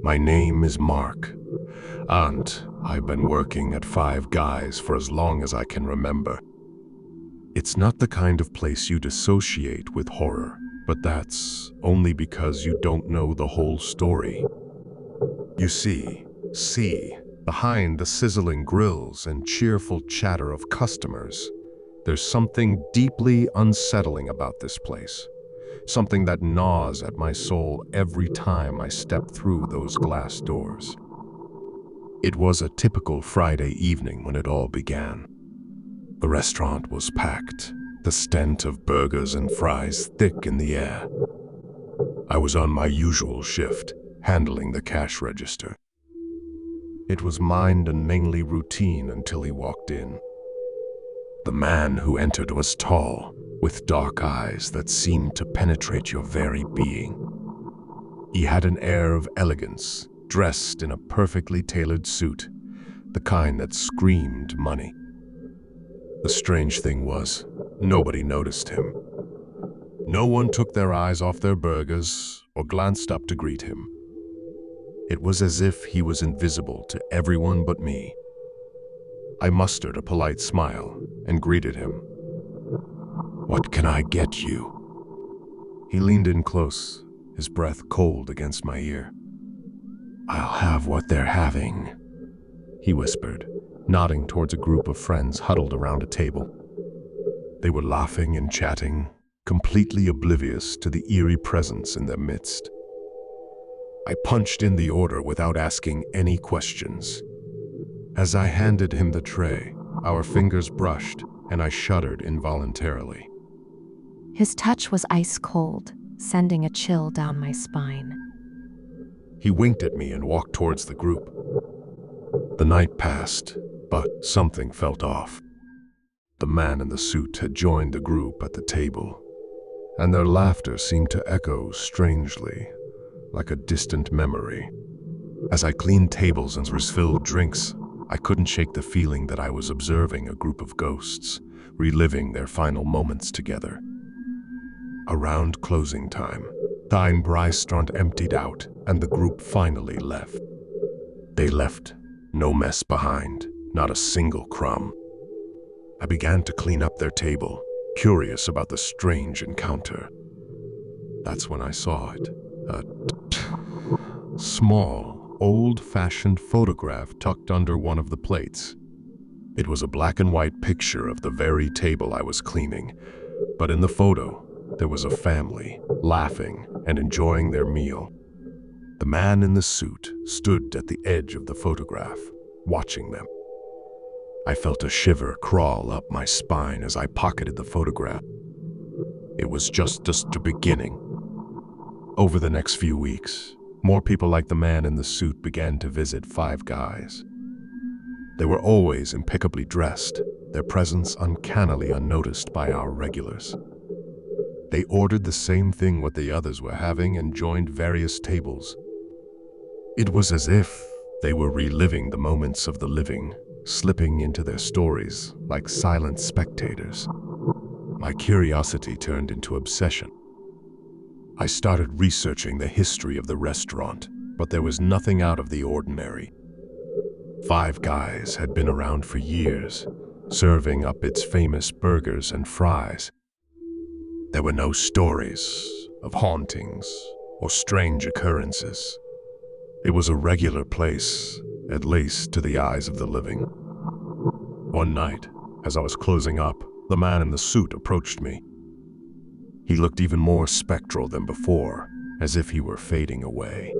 My name is Mark, and I've been working at Five Guys for as long as I can remember. It's not the kind of place you'd associate with horror, but that's only because you don't know the whole story. You see, behind the sizzling grills and cheerful chatter of customers, there's something deeply unsettling about this place. Something that gnaws at my soul every time I step through those glass doors. It was a typical Friday evening when it all began. The restaurant was packed, the scent of burgers and fries thick in the air. I was on my usual shift, handling the cash register. It was mind-numbingly routine until he walked in. The man who entered was tall, with dark eyes that seemed to penetrate your very being. He had an air of elegance, dressed in a perfectly tailored suit, the kind that screamed money. The strange thing was, nobody noticed him. No one took their eyes off their burgers or glanced up to greet him. It was as if he was invisible to everyone but me. I mustered a polite smile and greeted him. "What can I get you?" He leaned in close, his breath cold against my ear. "I'll have what they're having," he whispered, nodding towards a group of friends huddled around a table. They were laughing and chatting, completely oblivious to the eerie presence in their midst. I punched in the order without asking any questions. As I handed him the tray, our fingers brushed, and I shuddered involuntarily. His touch was ice cold, sending a chill down my spine. He winked at me and walked towards the group. The night passed, but something felt off. The man in the suit had joined the group at the table, and their laughter seemed to echo strangely, like a distant memory. As I cleaned tables and refilled drinks, I couldn't shake the feeling that I was observing a group of ghosts, reliving their final moments together. Around closing time, the restaurant emptied out, and the group finally left. They left no mess behind, not a single crumb. I began to clean up their table, curious about the strange encounter. That's when I saw it. A small, old-fashioned photograph tucked under one of the plates. It was a black and white picture of the very table I was cleaning, but in the photo, there was a family, laughing and enjoying their meal. The man in the suit stood at the edge of the photograph, watching them. I felt a shiver crawl up my spine as I pocketed the photograph. It was just the beginning. Over the next few weeks, more people like the man in the suit began to visit Five Guys. They were always impeccably dressed, their presence uncannily unnoticed by our regulars. They ordered the same thing what the others were having and joined various tables. It was as if they were reliving the moments of the living, slipping into their stories like silent spectators. My curiosity turned into obsession. I started researching the history of the restaurant, but there was nothing out of the ordinary. Five Guys had been around for years, serving up its famous burgers and fries. There were no stories of hauntings or strange occurrences. It was a regular place, at least to the eyes of the living. One night, as I was closing up, the man in the suit approached me. He looked even more spectral than before, as if he were fading away.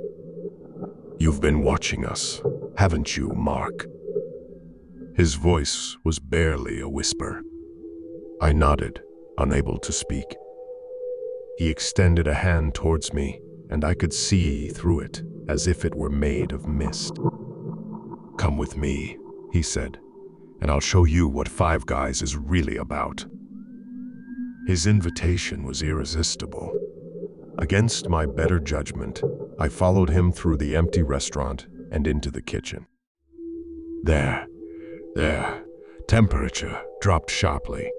"You've been watching us, haven't you, Mark?" His voice was barely a whisper. I nodded, unable to speak. He extended a hand towards me, and I could see through it, as if it were made of mist. "Come with me," he said, "and I'll show you what Five Guys is really about." His invitation was irresistible. Against my better judgment, I followed him through the empty restaurant and into the kitchen. There, temperature dropped sharply.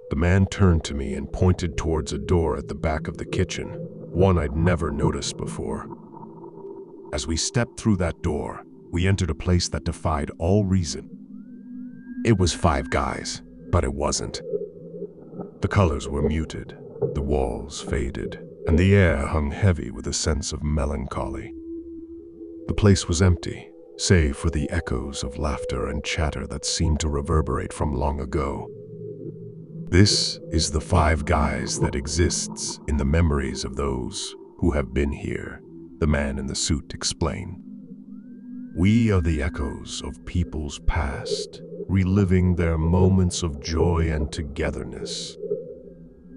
The man turned to me and pointed towards a door at the back of the kitchen, one I'd never noticed before. As we stepped through that door, we entered a place that defied all reason. It was Five Guys, but it wasn't. The colors were muted, the walls faded, and the air hung heavy with a sense of melancholy. The place was empty, save for the echoes of laughter and chatter that seemed to reverberate from long ago. This is the Five Guys that exists in the memories of those who have been here, the man in the suit explained. We are the echoes of people's past, reliving their moments of joy and togetherness.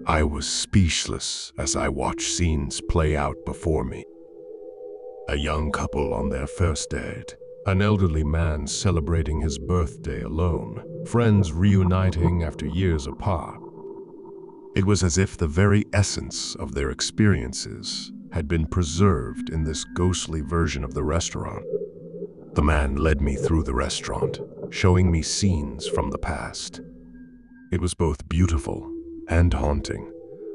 I was speechless as I watched scenes play out before me. A young couple on their first date, an elderly man celebrating his birthday alone, friends reuniting after years apart. It was as if the very essence of their experiences had been preserved in this ghostly version of the restaurant. The man led me through the restaurant, showing me scenes from the past. It was both beautiful and haunting,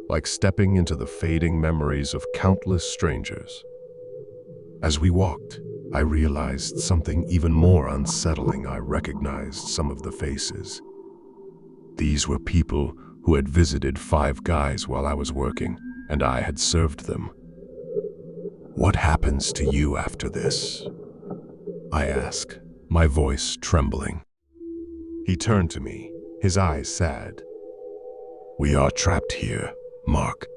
like stepping into the fading memories of countless strangers. As we walked, I realized something even more unsettling. I recognized some of the faces. These were people who had visited Five Guys while I was working, and I had served them. "What happens to you after this?" I asked, my voice trembling. He turned to me, his eyes sad. "We are trapped here, Mark.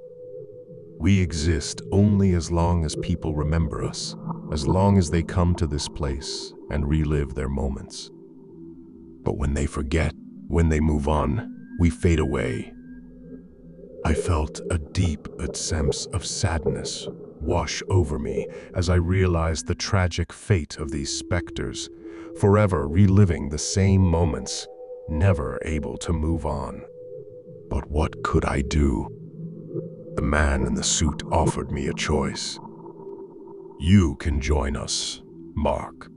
We exist only as long as people remember us, as long as they come to this place and relive their moments. But when they forget, when they move on, we fade away." I felt a deep sense of sadness wash over me as I realized the tragic fate of these specters, forever reliving the same moments, never able to move on. But what could I do? The man in the suit offered me a choice. "You can join us, Mark.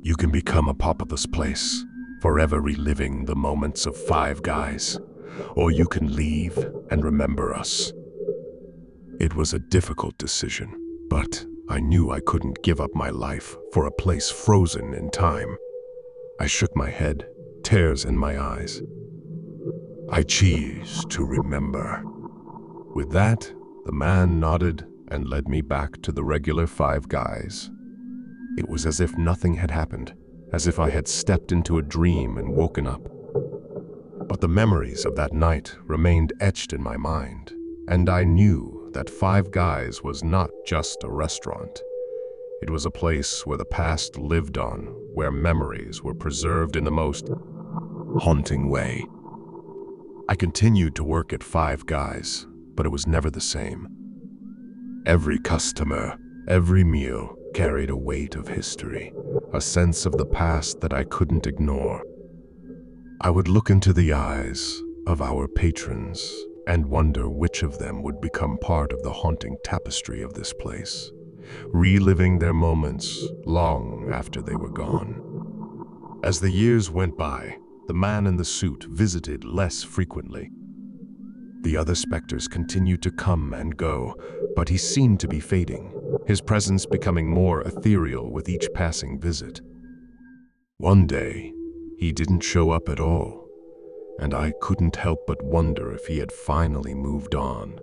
You can become a part of this place, forever reliving the moments of Five Guys, or you can leave and remember us." It was a difficult decision, but I knew I couldn't give up my life for a place frozen in time. I shook my head, tears in my eyes. "I choose to remember." With that, the man nodded and led me back to the regular Five Guys. It was as if nothing had happened, as if I had stepped into a dream and woken up. But the memories of that night remained etched in my mind, and I knew that Five Guys was not just a restaurant. It was a place where the past lived on, where memories were preserved in the most haunting way. I continued to work at Five Guys, but it was never the same. Every customer, every meal carried a weight of history, a sense of the past that I couldn't ignore. I would look into the eyes of our patrons and wonder which of them would become part of the haunting tapestry of this place, reliving their moments long after they were gone. As the years went by, the man in the suit visited less frequently. The other specters continued to come and go, but he seemed to be fading, his presence becoming more ethereal with each passing visit. One day, he didn't show up at all, and I couldn't help but wonder if he had finally moved on,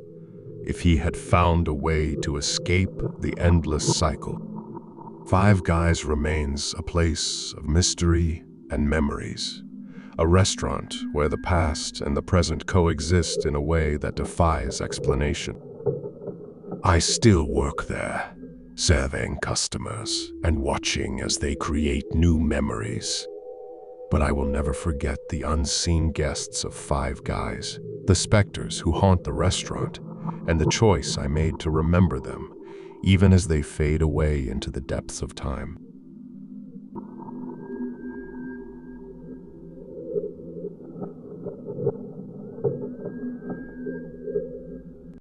if he had found a way to escape the endless cycle. Five Guys remains a place of mystery and memories, a restaurant where the past and the present coexist in a way that defies explanation. I still work there, serving customers and watching as they create new memories. But I will never forget the unseen guests of Five Guys, the specters who haunt the restaurant, and the choice I made to remember them, even as they fade away into the depths of time.